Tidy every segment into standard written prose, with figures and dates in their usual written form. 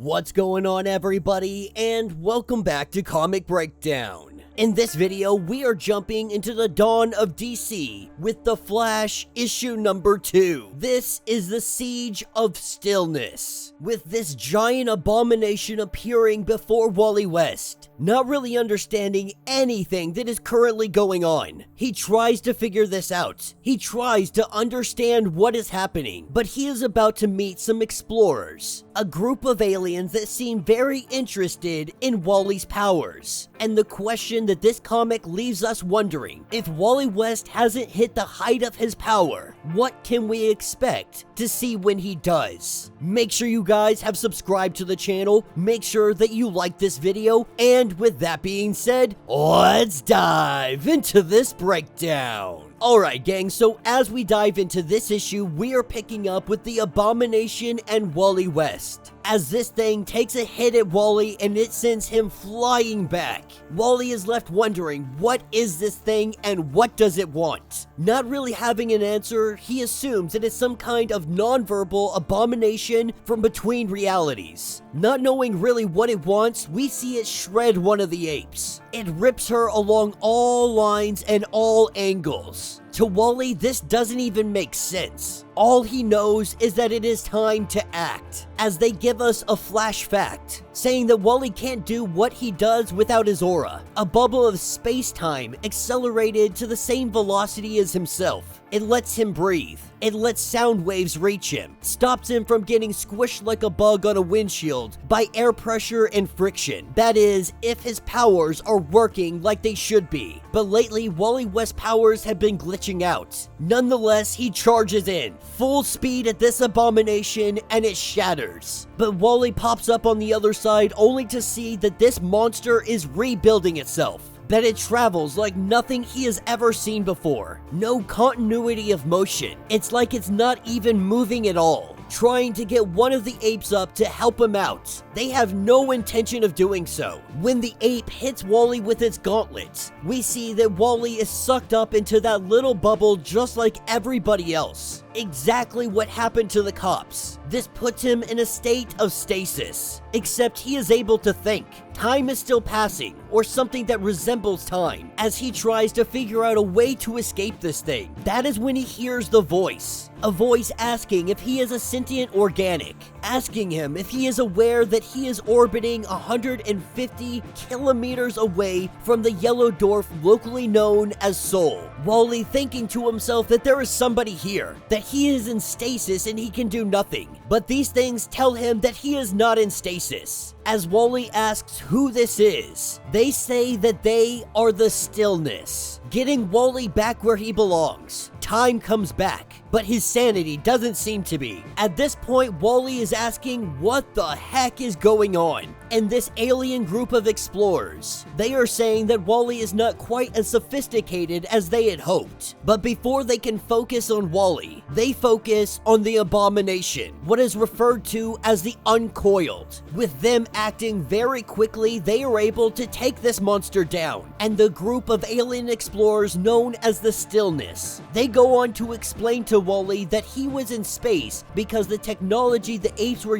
What's going on, everybody, and welcome back to Comic Breakdown. In this video, we are jumping into the dawn of DC with The Flash issue number 2. This is the Siege of Stillness, with this giant abomination appearing before Wally West, not really understanding anything that is currently going on. He tries to figure this out. He tries to understand what is happening, but he is about to meet some explorers, a group of aliens that seem very interested in Wally's powers. And the question that this comic leaves us wondering, if Wally West hasn't hit the height of his power, what can we expect to see when he does? Make sure you guys have subscribed to the channel, make sure that you like this video, and with that being said, let's dive into this breakdown. Alright gang, so as we dive into this issue, we are picking up with the Abomination and Wally West, as this thing takes a hit at Wally and it sends him flying back. Wally is left wondering, what is this thing and what does it want? Not really having an answer, he assumes that it's some kind of non-verbal abomination from between realities. Not knowing really what it wants, we see it shred one of the apes. It rips her along all lines and all angles. To Wally, this doesn't even make sense. All he knows is that it is time to act, as they give us a flash fact, saying that Wally can't do what he does without his aura, a bubble of space-time accelerated to the same velocity as himself. It lets him breathe. It lets sound waves reach him, stops him from getting squished like a bug on a windshield by air pressure and friction. That is, if his powers are working like they should be. But lately, Wally West's powers have been glitching out. Nonetheless, he charges in, full speed at this abomination, and it shatters. But Wally pops up on the other side only to see that this monster is rebuilding itself. That it travels like nothing he has ever seen before. No continuity of motion. It's like it's not even moving at all, trying to get one of the apes up to help him out. They have no intention of doing so. When the ape hits Wally with its gauntlets, we see that Wally is sucked up into that little bubble just like everybody else. Exactly what happened to the cops. This puts him in a state of stasis, except he is able to think. Time is still passing, or something that resembles time, as he tries to figure out a way to escape this thing. That is when he hears the voice. A voice asking if he is a sentient organic, asking him if he is aware that he is orbiting 150 kilometers away from the yellow dwarf locally known as Sol. Wally thinking to himself that there is somebody here, that he is in stasis and he can do nothing. But these things tell him that he is not in stasis. As Wally asks who this is, they say that they are the Stillness, getting Wally back where he belongs. Time comes back, but his sanity doesn't seem to be. At this point, Wally is asking what the heck is going on. And this alien group of explorers, they are saying that Wally is not quite as sophisticated as they had hoped. But before they can focus on Wally, they focus on the Abomination, what is referred to as the Uncoiled. With them acting very quickly, they are able to take this monster down. And the group of alien explorers known as the Stillness, they go on to explain to Wally that he was in space because the technology the apes were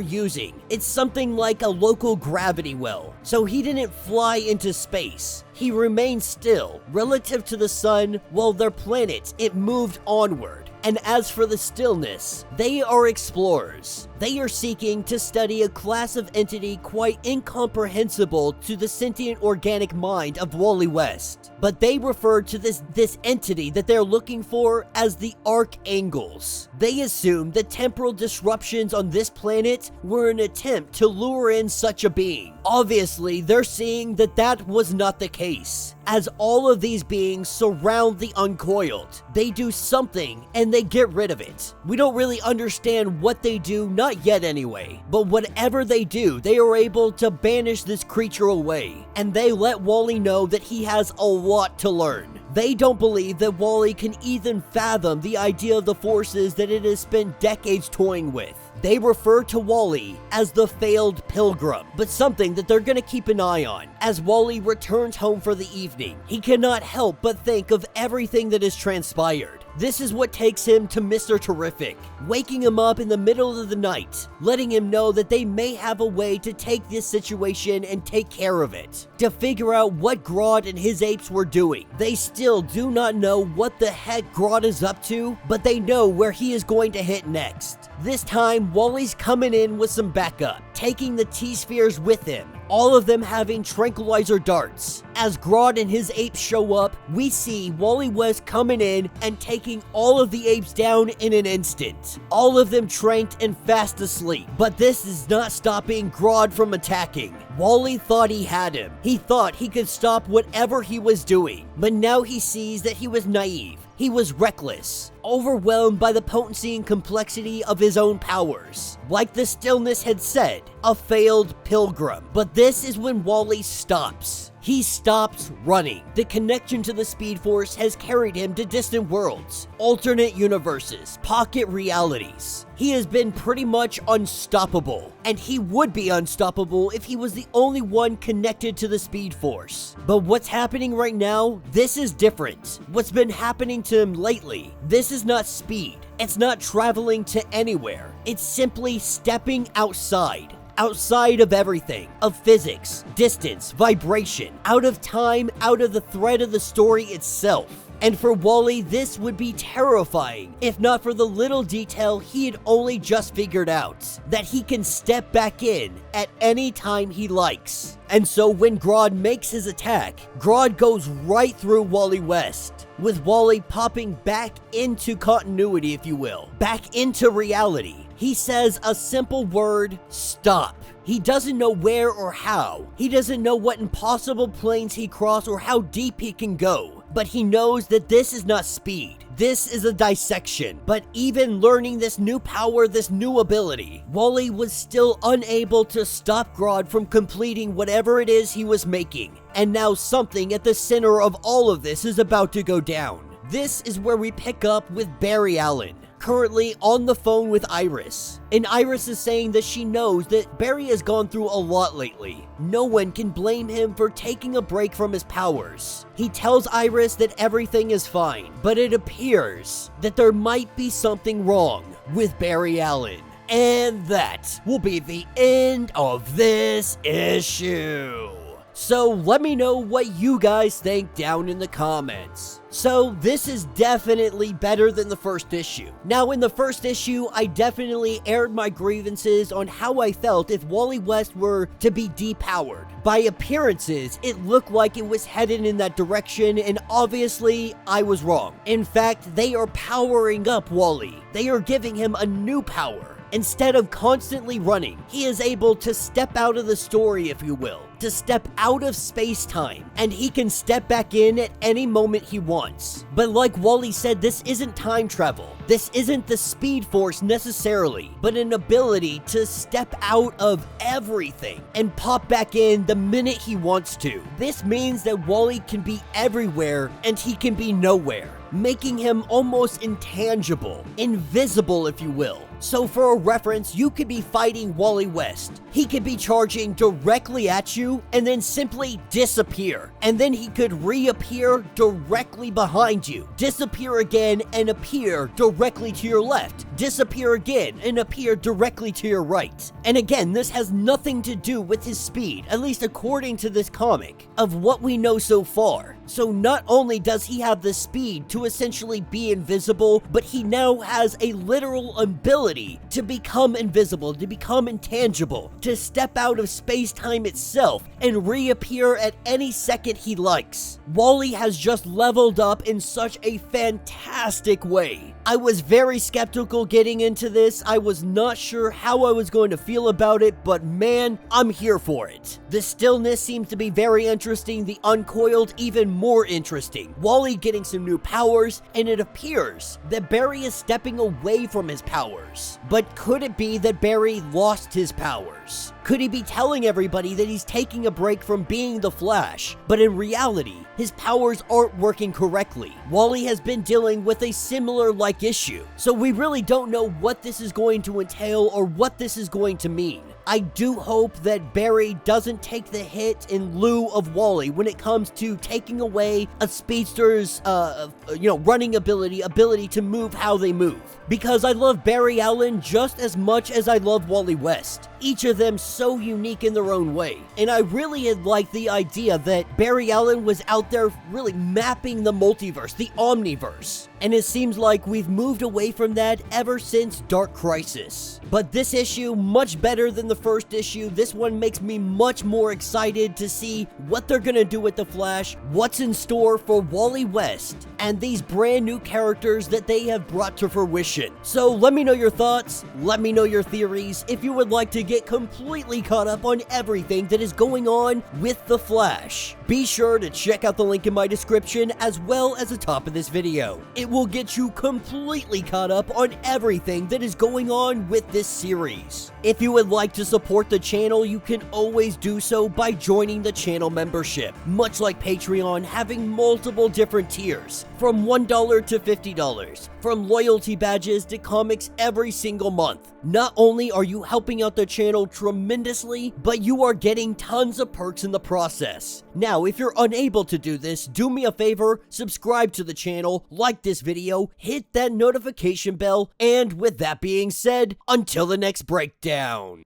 using, it's something like a local gravity well. So he didn't fly into space. He remained still relative to the sun while their planet, it moved onward. And as for the Stillness, they are explorers. They are seeking to study a class of entity quite incomprehensible to the sentient organic mind of Wally West. But they refer to this entity that they're looking for as the Archangels. They assume the temporal disruptions on this planet were an attempt to lure in such a being. Obviously, they're seeing that that was not the case, as all of these beings surround the Uncoiled. They do something and they get rid of it. We don't really understand what they do, not yet anyway, but whatever they do, they are able to banish this creature away, and they let Wally know that he has a lot to learn. They don't believe that Wally can even fathom the idea of the forces that it has spent decades toying with. They refer to Wally as the failed pilgrim, but something that they're gonna keep an eye on. As Wally returns home for the evening, he cannot help but think of everything that has transpired. This is what takes him to Mr. Terrific, waking him up in the middle of the night, letting him know that they may have a way to take this situation and take care of it, to figure out what Grodd and his apes were doing. They still do not know what the heck Grodd is up to, but they know where he is going to hit next. This time, Wally's coming in with some backup, taking the T-spheres with him, all of them having tranquilizer darts. As Grodd and his apes show up, we see Wally West coming in and taking all of the apes down in an instant. All of them tranked and fast asleep, but this is not stopping Grodd from attacking. Wally thought he had him. He thought he could stop whatever he was doing, but now he sees that he was naive. He was reckless, overwhelmed by the potency and complexity of his own powers. Like the Stillness had said, a failed pilgrim. But this is when Wally stops. He stops running. The connection to the Speed Force has carried him to distant worlds, alternate universes, pocket realities. He has been pretty much unstoppable, and he would be unstoppable if he was the only one connected to the Speed Force. But what's happening right now, this is different. What's been happening to him lately, this is not speed. It's not traveling to anywhere. It's simply stepping outside. Outside of everything, of physics, distance, vibration, out of time, out of the thread of the story itself. And for Wally, this would be terrifying, if not for the little detail he had only just figured out, that he can step back in at any time he likes. And so when Grodd makes his attack, Grodd goes right through Wally West, with Wally popping back into continuity, if you will, back into reality. He says a simple word, stop. He doesn't know where or how. He doesn't know what impossible planes he crossed or how deep he can go. But he knows that this is not speed. This is a dissection. But even learning this new power, this new ability, Wally was still unable to stop Grodd from completing whatever it is he was making. And now something at the center of all of this is about to go down. This is where we pick up with Barry Allen, currently on the phone with Iris. And Iris is saying that she knows that Barry has gone through a lot lately. No one can blame him for taking a break from his powers. He tells Iris that everything is fine, but it appears that there might be something wrong with Barry Allen. And that will be the end of this issue. So let me know what you guys think down in the comments. So this is definitely better than the first issue. Now in the first issue, I definitely aired my grievances on how I felt if Wally West were to be depowered. By appearances, it looked like it was headed in that direction, and obviously I was wrong. In fact, they are powering up Wally. They are giving him a new power. Instead of constantly running, he is able to step out of the story, if you will, to step out of space-time, and he can step back in at any moment he wants. But like Wally said, this isn't time travel. This isn't the Speed Force necessarily, but an ability to step out of everything and pop back in the minute he wants to. This means that Wally can be everywhere and he can be nowhere, making him almost intangible, invisible if you will. So for a reference, you could be fighting Wally West. He could be charging directly at you and then simply disappear. And then he could reappear directly behind you, disappear again and appear directly to your left, disappear again and appear directly to your right. And again, this has nothing to do with his speed, at least according to this comic, of what we know so far. So not only does he have the speed to essentially be invisible, but he now has a literal ability to become invisible, to become intangible, to step out of space-time itself and reappear at any second he likes. Wally has just leveled up in such a fantastic way. I was very skeptical getting into this. I was not sure how I was going to feel about it, but man, I'm here for it. The Stillness seems to be very interesting, the Uncoiled even more interesting. Wally getting some new powers, and it appears that Barry is stepping away from his powers. But could it be that Barry lost his powers? Could he be telling everybody that he's taking a break from being the Flash, but in reality, his powers aren't working correctly? Wally has been dealing with a similar-like issue, so we really don't know what this is going to entail or what this is going to mean. I do hope that Barry doesn't take the hit in lieu of Wally when it comes to taking away a speedster's, running ability to move how they move. Because I love Barry Allen just as much as I love Wally West. Each of them so unique in their own way. And I really had liked the idea that Barry Allen was out there really mapping the multiverse, the omniverse. And it seems like we've moved away from that ever since Dark Crisis. But this issue, much better than the first issue. This one makes me much more excited to see what they're gonna do with the Flash, what's in store for Wally West, and these brand new characters that they have brought to fruition. So let me know your thoughts, let me know your theories, if you would like to get completely caught up on everything that is going on with the Flash. Be sure to check out the link in my description as well as the top of this video. It will get you completely caught up on everything that is going on with this series. If you would like to support the channel, you can always do so by joining the channel membership. Much like Patreon, having multiple different tiers, from $1 to $50, from loyalty badges to comics every single month. Not only are you helping out the channel tremendously, but you are getting tons of perks in the process. Now, if you're unable to do this, do me a favor, subscribe to the channel, like this video, hit that notification bell, and with that being said, until the next breakdown.